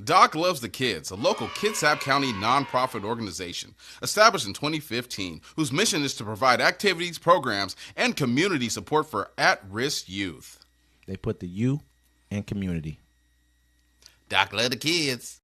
Doc Loves the Kids, a local Kitsap County nonprofit organization established in 2015, whose mission is to provide activities, programs, and community support for at-risk youth. They put the you in community. Doc Loves the Kids.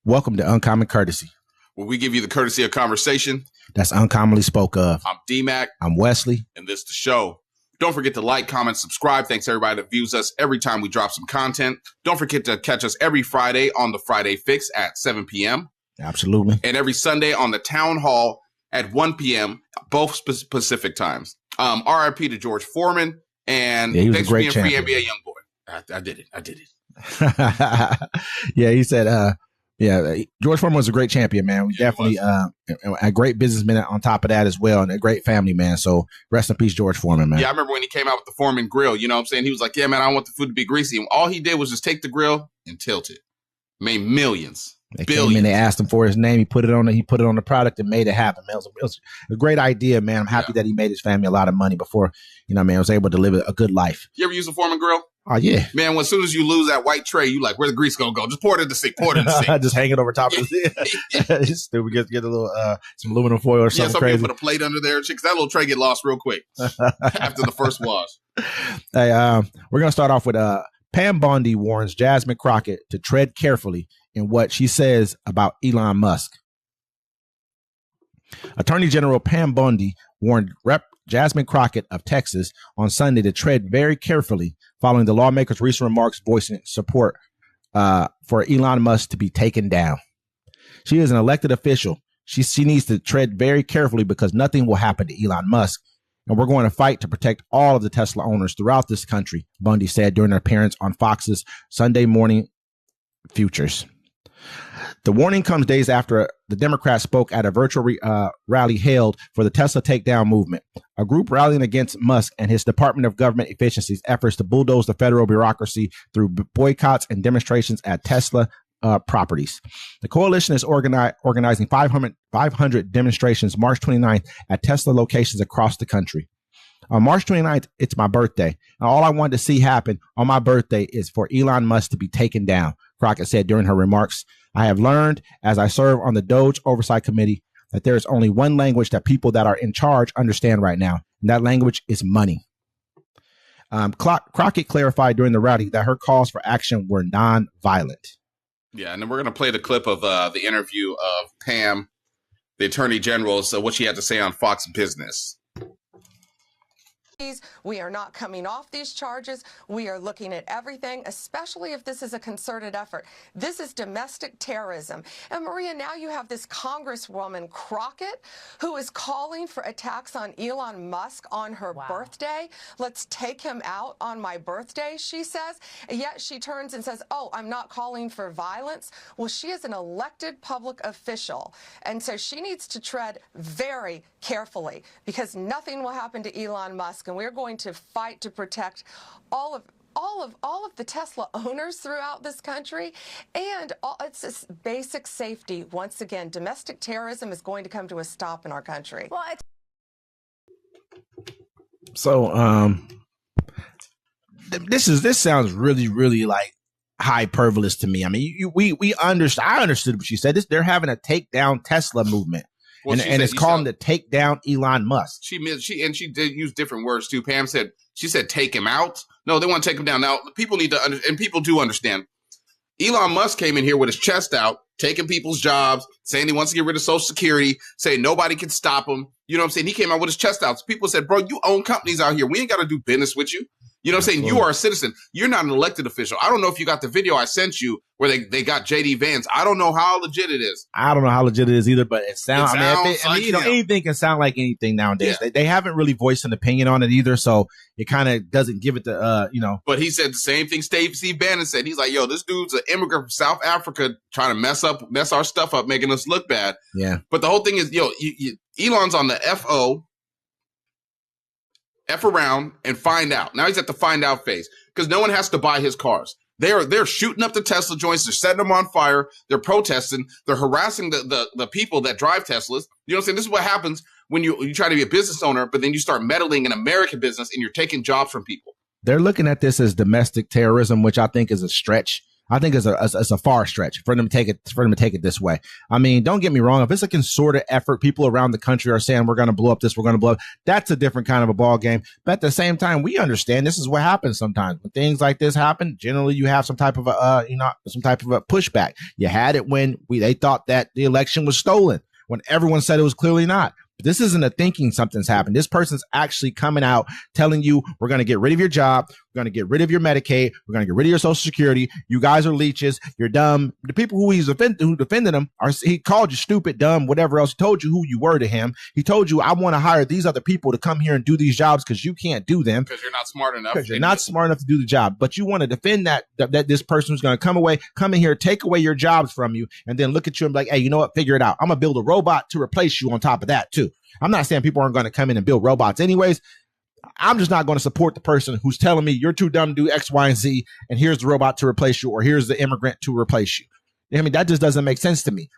Welcome to Uncommon Courtesy, where we give you the courtesy of conversation that's uncommonly spoke of. I'm D-Mac. I'm Wesley. And this is the show. Don't forget to like, comment, subscribe. Thanks to everybody that views us every time we drop some content. Don't forget to catch us every Friday on the Friday Fix at 7 p.m. Absolutely. And every Sunday on the Town Hall at 1 p.m., both Pacific times. RIP to George Foreman. And thanks for being free NBA young boy. I did it. Yeah, he said, George Foreman was a great champion, man. We definitely a great businessman on top of that as well, and a great family man. So rest in peace, George Foreman, man. Yeah, I remember when he came out with the Foreman grill, you know what I'm saying? He was like, yeah, man, I don't want the food to be greasy. And all he did was just take the grill and tilt it. Made millions. They came in, they asked him for his name. He put it on the product and made it happen, man. It was a great idea, man. I'm happy that he made his family a lot of money before, was able to live a good life. You ever use a Foreman grill? Oh, yeah. Man, as soon as you lose that white tray, you like, where the grease gonna go? Just pour it in the sink. Just hang it over top of the stupid. Get a little some aluminum foil or something crazy. Put a plate under there, because that little tray get lost real quick after the first wash. Hey, we're gonna start off with Pam Bondi warns Jasmine Crockett to tread carefully in what she says about Elon Musk. Attorney General Pam Bondi warned Rep. Jasmine Crockett of Texas on Sunday to tread very carefully following the lawmaker's recent remarks voicing support for Elon Musk to be taken down. She is an elected official. She needs to tread very carefully because nothing will happen to Elon Musk. And we're going to fight to protect all of the Tesla owners throughout this country, Bondi said during her appearance on Fox's Sunday Morning Futures. The warning comes days after the Democrats spoke at a virtual rally held for the Tesla takedown movement, a group rallying against Musk and his Department of Government Efficiency's efforts to bulldoze the federal bureaucracy through boycotts and demonstrations at Tesla properties. The coalition is organizing 500 demonstrations March 29th at Tesla locations across the country. On March 29th, it's my birthday. And all I wanted to see happen on my birthday is for Elon Musk to be taken down, Crockett said during her remarks. I have learned as I serve on the Doge Oversight Committee that there is only one language that people that are in charge understand right now, and that language is money. Crockett clarified during the rally that her calls for action were non-violent. Yeah, and then we're going to play the clip of the interview of Pam, the Attorney General, so what she had to say on Fox Business. We are not coming off these charges. We are looking at everything, especially if this is a concerted effort. This is domestic terrorism. And Maria, now you have this Congresswoman Crockett who is calling for attacks on Elon Musk on her birthday. Let's take him out on my birthday, she says. And yet she turns and says, oh, I'm not calling for violence. Well, she is an elected public official. And so she needs to tread very carefully because nothing will happen to Elon Musk. And we're going to fight to protect all of the Tesla owners throughout this country, and it's this basic safety. Once again, domestic terrorism is going to come to a stop in our country. Well, this sounds really like hyperbole to me. I mean, I understood what she said. They're having a takedown Tesla movement. Well, and it's called to take down Elon Musk. She did use different words too. Pam said, she said, take him out. No, they want to take him down. Now, people need to and people do understand. Elon Musk came in here with his chest out, taking people's jobs, saying he wants to get rid of Social Security, saying nobody can stop him. You know what I'm saying? He came out with his chest out. So people said, bro, you own companies out here. We ain't got to do business with you. You know what I'm saying? You are a citizen. You're not an elected official. I don't know if you got the video I sent you where they got JD Vance. I don't know how legit it is. I don't know how legit it is either, but it sounds anything can sound like anything nowadays. Yeah. They haven't really voiced an opinion on it either, so it kind of doesn't give it the But he said the same thing Steve Bannon said. He's like, yo, this dude's an immigrant from South Africa trying to mess our stuff up, making us look bad. Yeah. But the whole thing is, Elon's on the F around and find out. Now he's at the find out phase because no one has to buy his cars. They're shooting up the Tesla joints. They're setting them on fire. They're protesting. They're harassing the people that drive Teslas. You know what I'm saying? This is what happens when you try to be a business owner, but then you start meddling in American business and you're taking jobs from people. They're looking at this as domestic terrorism, which I think is a stretch. I think it's a far stretch for them to take it this way. I mean, don't get me wrong. If it's a concerted effort, people around the country are saying we're going to blow up this, we're going to blow up. That's a different kind of a ball game. But at the same time, we understand this is what happens sometimes when things like this happen. Generally, you have some type of a pushback. You had it when they thought that the election was stolen, when everyone said it was clearly not. This isn't a thinking something's happened. This person's actually coming out telling you we're going to get rid of your job. We're going to get rid of your Medicaid. We're going to get rid of your Social Security. You guys are leeches. You're dumb. The people who who defended him he called you stupid, dumb, whatever else. He told you who you were to him. He told you, I want to hire these other people to come here and do these jobs because you can't do them. Because you're not smart enough. Because you're not smart enough to do the job. But you want to defend that this person who's going to come in here, take away your jobs from you, and then look at you and be like, hey, you know what? Figure it out. I'm going to build a robot to replace you on top of that too. I'm not saying people aren't going to come in and build robots anyways. I'm just not going to support the person who's telling me you're too dumb to do X, Y, and Z, and here's the robot to replace you, or here's the immigrant to replace you. I mean, that just doesn't make sense to me.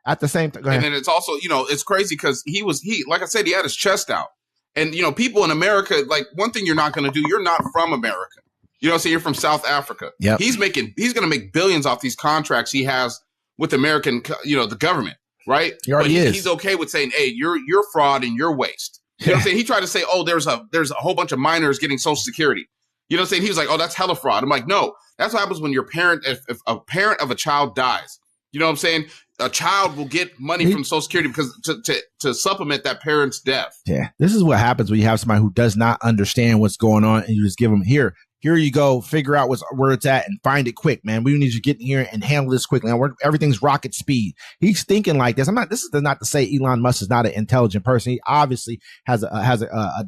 At the same time, and then it's also, it's crazy because he like I said, he had his chest out. And, people in America, like one thing you're not going to do, you're not from America. So you're from South Africa. Yep. He's going to make billions off these contracts he has with American, the government. Right? He already is. He's okay with saying, hey, you're fraud and you're waste. You know what I'm saying? He tried to say, oh, there's a whole bunch of minors getting Social Security. You know what I'm saying? He was like, oh, that's hella fraud. I'm like, no, that's what happens when your parent, if a parent of a child dies, you know what I'm saying? A child will get money from Social Security because to supplement that parent's death. Yeah. This is what happens when you have somebody who does not understand what's going on and you just give them here you go, figure out where it's at and find it quick, man. We need you to get in here and handle this quickly. Now, everything's rocket speed. He's thinking like this. This is not to say Elon Musk is not an intelligent person. He obviously has a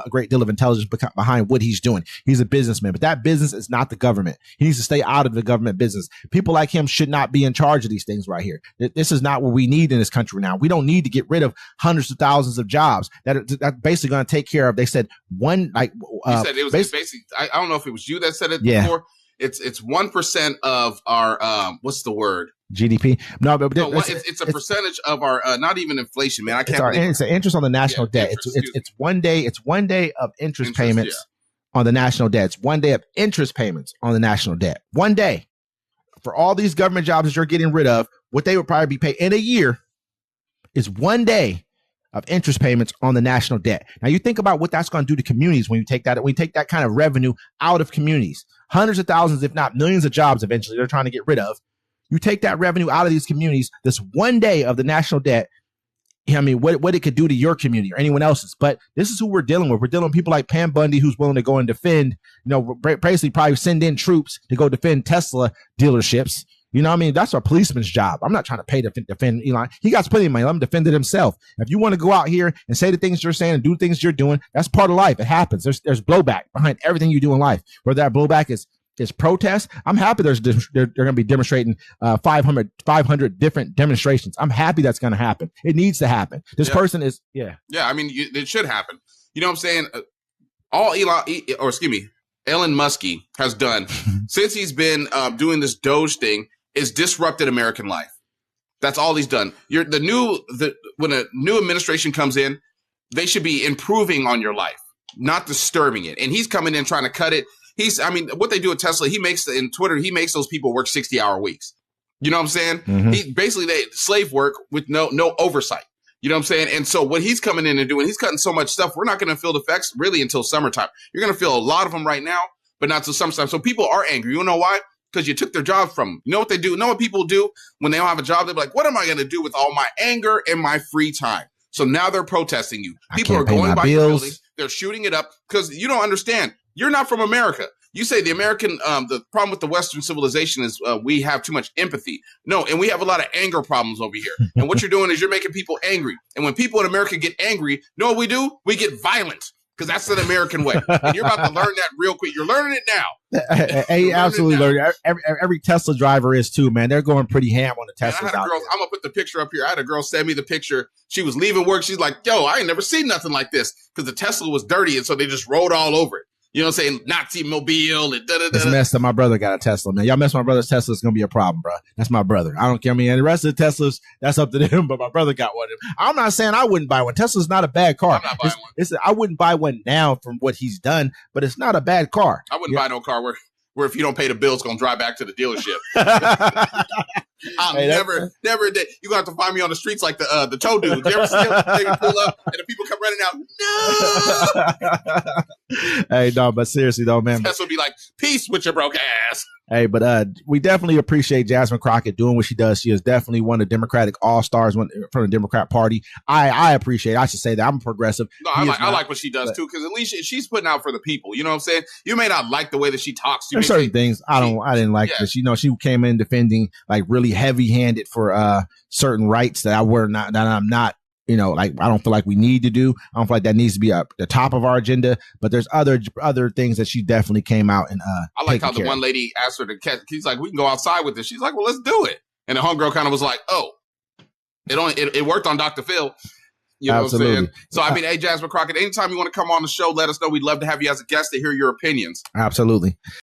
great deal of intelligence behind what he's doing. He's a businessman, but that business is not the government. He needs to stay out of the government business. People like him should not be in charge of these things right here. This is not what we need in this country now. We don't need to get rid of hundreds of thousands of jobs that are basically going to take care of. They said one, like, you said it was basically, I don't know if it was you that said it before. It's 1% of our what's the word? GDP. No, but it's a percentage of our not even inflation, man. I can't. It's the interest on the national debt. It's 1 day. It's 1 day of interest payments on the national debt. It's 1 day of interest payments on the national debt. 1 day for all these government jobs that you're getting rid of. What they would probably be paid in a year is 1 day of interest payments on the national debt. Now you think about what that's going to do to communities when you take that kind of revenue out of communities. Hundreds of thousands, if not millions of jobs eventually they're trying to get rid of. You take that revenue out of these communities, this 1 day of the national debt, I mean, what it could do to your community or anyone else's. But this is who we're dealing with. We're dealing with people like Pam Bondi, who's willing to go and defend, basically probably send in troops to go defend Tesla dealerships. You know what I mean? That's our policeman's job. I'm not trying to pay to defend Elon. He got plenty of money. Let him defend it himself. If you want to go out here and say the things you're saying and do things you're doing, that's part of life. It happens. There's blowback behind everything you do in life. Whether that blowback is protest, I'm happy they're going to be demonstrating 500 different demonstrations. I'm happy that's going to happen. It needs to happen. This person is, Yeah, I mean, it should happen. You know what I'm saying? Elon Musk has done since he's been doing this Doge thing is disrupted American life. That's all he's done. When a new administration comes in, they should be improving on your life, not disturbing it. And he's coming in trying to cut it. What they do at Tesla, in Twitter, he makes those people work 60-hour weeks. You know what I'm saying? Mm-hmm. They slave work with no oversight. You know what I'm saying? And so what he's coming in and doing, he's cutting so much stuff. We're not going to feel the effects really until summertime. You're going to feel a lot of them right now, but not till summertime. So people are angry. You know why? Because you took their jobs from them. You know what they do? You know what people do when they don't have a job? They're like, what am I going to do with all my anger and my free time? So now they're protesting you. People are going by your buildings. They're shooting it up because you don't understand. You're not from America. You say the American, the problem with the Western civilization is we have too much empathy. No, and we have a lot of anger problems over here. And what you're doing is you're making people angry. And when people in America get angry, you know what we do? We get violent because that's the American way. And you're about to learn that real quick. You're learning it now. Hey, absolutely learning. Every Tesla driver is too, man. They're going pretty ham on the Teslas out there. I'm going to put the picture up here. I had a girl send me the picture. She was leaving work. She's like, yo, I ain't never seen nothing like this because the Tesla was dirty. And so they just rolled all over it. You know what I'm saying? Nazi mobile and It's messed up. My brother got a Tesla, man. Y'all mess with my brother's Tesla, it's gonna be a problem, bro. That's my brother. I don't care. I mean, and the rest of the Teslas, that's up to them. But my brother got one. I'm not saying I wouldn't buy one. Tesla's not a bad car. I'm not buying one. I wouldn't buy one now from what he's done, but it's not a bad car. I wouldn't buy no car where if you don't pay the bill, it's gonna drive back to the dealership. Never. You're gonna have to find me on the streets like the tow dude. You ever see him? They pull up and the people come running out. No. Hey, no, but seriously though, man. Tesla would be like, peace with your broke ass. Hey, but we definitely appreciate Jasmine Crockett doing what she does. She is definitely one of the Democratic all-stars from the Democrat Party. I appreciate it. I should say that. I'm a progressive. No, I like what she does too, because at least she's putting out for the people. You know what I'm saying? You may not like the way that she talks. There's certain things I didn't like this. You know, she came in defending like really heavy-handed for certain rights that I'm not. You know, like I don't feel like we need to do. I don't feel like that needs to be up the top of our agenda. But there's other things that she definitely came out and. I like how the one lady asked her to catch. He's like, "We can go outside with this." She's like, "Well, let's do it." And the homegirl kind of was like, "Oh, it worked on Dr. Phil." You know Absolutely. what I'm saying? So I mean, hey, Jasmine Crockett, anytime you want to come on the show, let us know. We'd love to have you as a guest to hear your opinions. Absolutely.